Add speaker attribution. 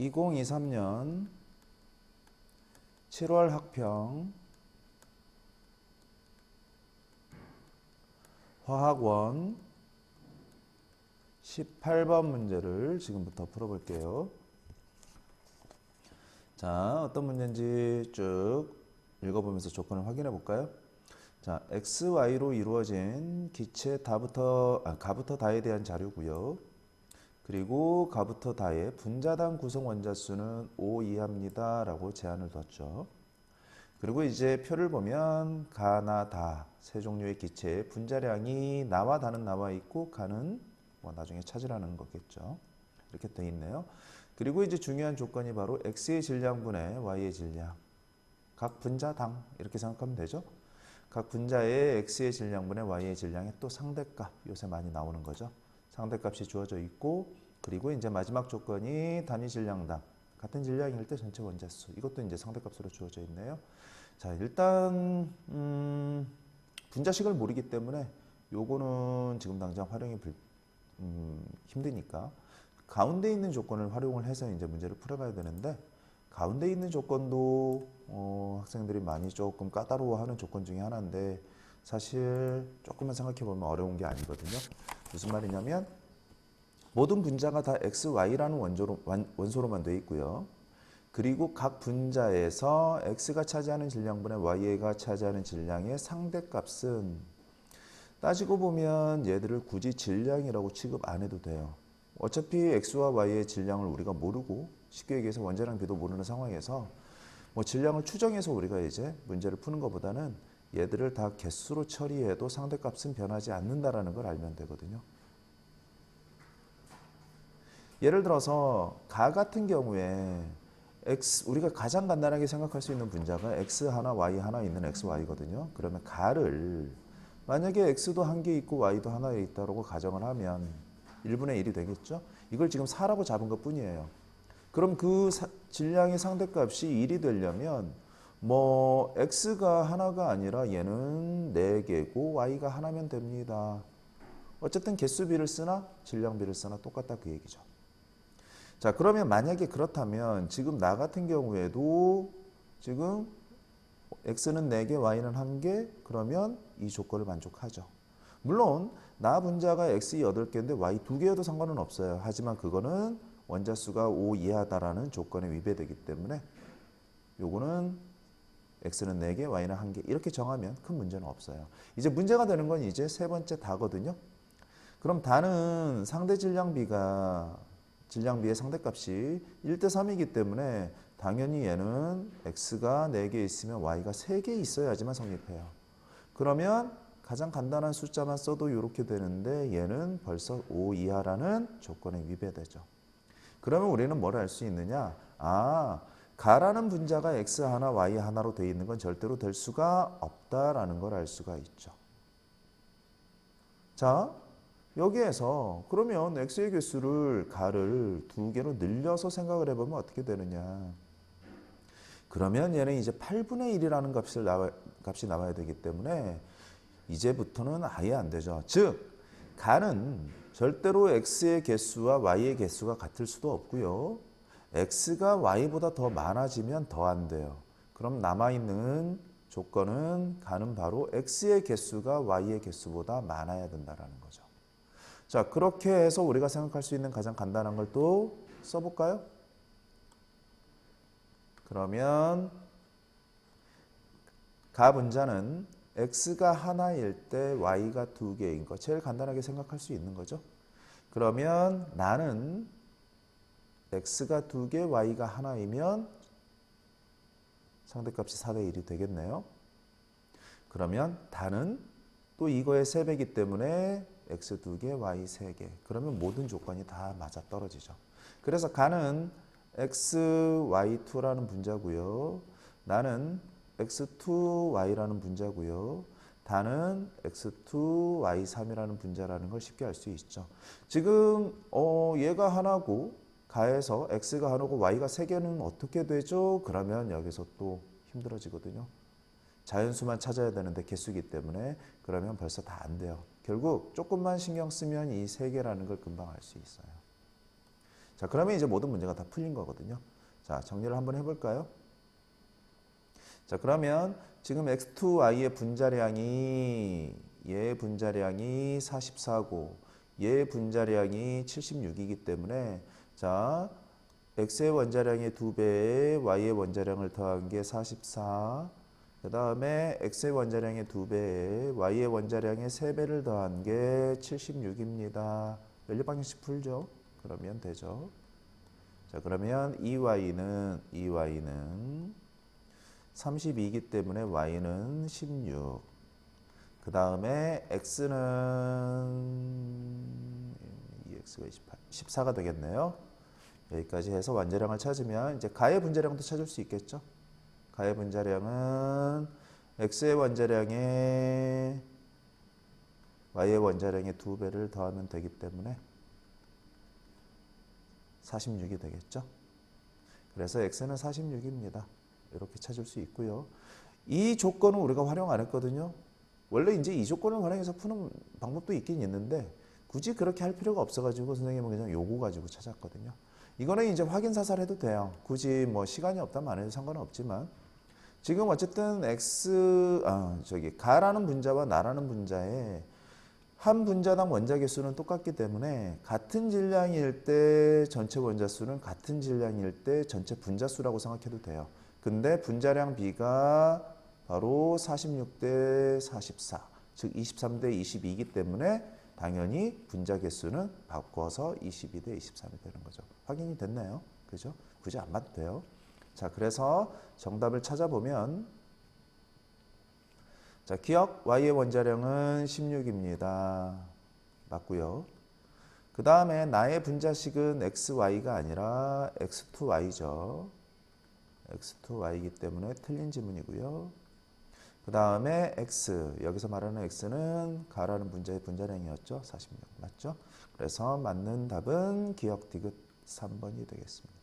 Speaker 1: 2023년 7월 학평 화학원 18번 문제를 지금부터 풀어볼게요. 자, 어떤 문제인지 쭉 읽어보면서 조건을 확인해 볼까요? 자, x, y로 이루어진 기체 가부터 다에 대한 자료고요. 그리고 가부터 다의 분자당 구성 원자수는 5 이하입니다 라고 제한을 뒀죠. 그리고 이제 표를 보면 가나 다 세 종류의 기체의 분자량이 나와 다는 나와 있고 가는 뭐 나중에 찾으라는 거겠죠. 이렇게 돼 있네요. 그리고 이제 중요한 조건이 바로 x의 질량분의 y의 질량, 각 분자당 이렇게 생각하면 되죠. 각 분자의 x의 질량분의 y의 질량의 또 상대값, 요새 많이 나오는 거죠. 상대값이 주어져 있고, 그리고 이제 마지막 조건이 단위 질량당, 같은 질량일 때 전체 원자수, 이것도 이제 상대값으로 주어져 있네요. 자, 일단 분자식을 모르기 때문에 요거는 지금 당장 활용이 힘드니까 가운데 있는 조건을 활용을 해서 이제 문제를 풀어가야 되는데, 가운데 있는 조건도 학생들이 많이 조금 까다로워하는 조건 중에 하나인데 사실 조금만 생각해 보면 어려운 게 아니거든요. 무슨 말이냐면 모든 분자가 다 XY라는 원소로만 되어 있고요. 그리고 각 분자에서 X가 차지하는 질량분의 Y가 차지하는 질량의 상대값은 따지고 보면 얘들을 굳이 질량이라고 취급 안 해도 돼요. 어차피 X와 Y의 질량을 우리가 모르고, 쉽게 얘기해서 원자량 비도 모르는 상황에서 뭐 질량을 추정해서 우리가 이제 문제를 푸는 것보다는 얘들을 다 개수로 처리해도 상대값은 변하지 않는다라는 걸 알면 되거든요. 예를 들어서 가 같은 경우에 우리가 가장 간단하게 생각할 수 있는 분자가 x 하나 y 하나 있는 xy거든요. 그러면 가를 만약에 x도 한 개 있고 y도 하나에 있다고 가정을 하면 1분의 1이 되겠죠. 이걸 지금 4라고 잡은 것 뿐이에요. 그럼 그 질량의 상대값이 1이 되려면 뭐 x가 하나가 아니라 얘는 4개고 y가 하나면 됩니다. 어쨌든 개수비를 쓰나 질량비를 쓰나 똑같다 그 얘기죠. 자, 그러면 만약에 그렇다면 지금 나 같은 경우에도 지금 x는 4개, y는 1개, 그러면 이 조건을 만족하죠. 물론 나 분자가 x 8개인데 y 2개여도 상관은 없어요. 하지만 그거는 원자수가 5 이하다라는 조건에 위배되기 때문에 요거는 x는 4개, y는 1개 이렇게 정하면 큰 문제는 없어요. 이제 문제가 되는 건 이제 세 번째 다거든요. 그럼 다는 상대 질량비의 상대값이 1대 3이기 때문에 당연히 얘는 x가 4개 있으면 y가 3개 있어야지만 성립해요. 그러면 가장 간단한 숫자만 써도 이렇게 되는데 얘는 벌써 5 이하라는 조건에 위배되죠. 그러면 우리는 뭘 알 수 있느냐? 가라는 분자가 x 하나 y 하나로 되어 있는 건 절대로 될 수가 없다라는 걸 알 수가 있죠. 자, 여기에서 그러면 x의 개수를 가를 2개로 늘려서 생각을 해보면 어떻게 되느냐. 그러면 얘는 이제 8분의 1이라는 값이 나와야 되기 때문에 이제부터는 아예 안 되죠. 즉, 가는 절대로 x의 개수와 y의 개수가 같을 수도 없고요. x가 y보다 더 많아지면 더 안 돼요. 그럼 남아있는 조건은 가는 바로 x의 개수가 y의 개수보다 많아야 된다는 거죠. 자, 그렇게 해서 우리가 생각할 수 있는 가장 간단한 걸 또 써볼까요? 그러면 가 분자는 x가 하나일 때 y가 2개인 거 제일 간단하게 생각할 수 있는 거죠. 그러면 나는 x가 2개, y가 하나이면 상대값이 4대 1이 되겠네요. 그러면 다는 또 이거의 3배이기 때문에 x 2개, y 3개. 그러면 모든 조건이 다 맞아 떨어지죠. 그래서 가는 xy2라는 분자고요. 나는 x2y라는 분자고요. 다는 x2y3이라는 분자라는 걸 쉽게 알 수 있죠. 지금 얘가 하나고 가에서 x가 하나고 y가 3개는 어떻게 되죠? 그러면 여기서 또 힘들어지거든요. 자연수만 찾아야 되는데 개수기 때문에 그러면 벌써 다 안 돼요. 결국 조금만 신경 쓰면 이 3개라는 걸 금방 알 수 있어요. 자, 그러면 이제 모든 문제가 다 풀린 거거든요. 자, 정리를 한번 해볼까요? 자, 그러면 지금 x2y의 분자량이 얘 분자량이 44고 얘 분자량이 76이기 때문에 자, x의 원자량의 2배에 y의 원자량을 더한 게 44. 그 다음에 x의 원자량의 2배에 y의 원자량의 3배를 더한 게 76입니다. 연립방정식 풀죠. 그러면 되죠. 자, 그러면 이 y는 32이기 때문에 y는 16. 그 다음에 x는 이 x가 28, 14가 되겠네요. 여기까지 해서 원자량을 찾으면 이제 가의 분자량도 찾을 수 있겠죠. 가의 분자량은 x의 원자량에 y의 원자량의 2배를 더하면 되기 때문에 46이 되겠죠. 그래서 x는 46입니다. 이렇게 찾을 수 있고요. 이 조건은 우리가 활용 안 했거든요. 원래 이제 이 조건을 활용해서 푸는 방법도 있긴 있는데 굳이 그렇게 할 필요가 없어가지고 선생님은 그냥 요거 가지고 찾았거든요. 이거는 이제 확인 사살해도 돼요. 굳이 뭐 시간이 없다면 안 해도 상관은 없지만 지금 어쨌든 가라는 분자와 나라는 분자에 한 분자당 원자 개수는 똑같기 때문에 같은 질량일 때 전체 원자 수는 같은 질량일 때 전체 분자 수라고 생각해도 돼요. 근데 분자량 B가 바로 46대 44, 즉 23대 22이기 때문에 당연히 분자 개수는 바꿔서 22대 23이 되는 거죠. 확인이 됐나요? 그죠? 굳이 안 봐도 돼요. 자, 그래서 정답을 찾아보면 자, 기억 y의 원자량은 16입니다. 맞고요. 그 다음에 나의 분자식은 xy가 아니라 x2y죠. x2y이기 때문에 틀린 지문이고요. 그 다음에 x, 여기서 말하는 x는 가라는 분자의 분자량이었죠. 46 맞죠? 그래서 맞는 답은 기억 디귿 3번이 되겠습니다.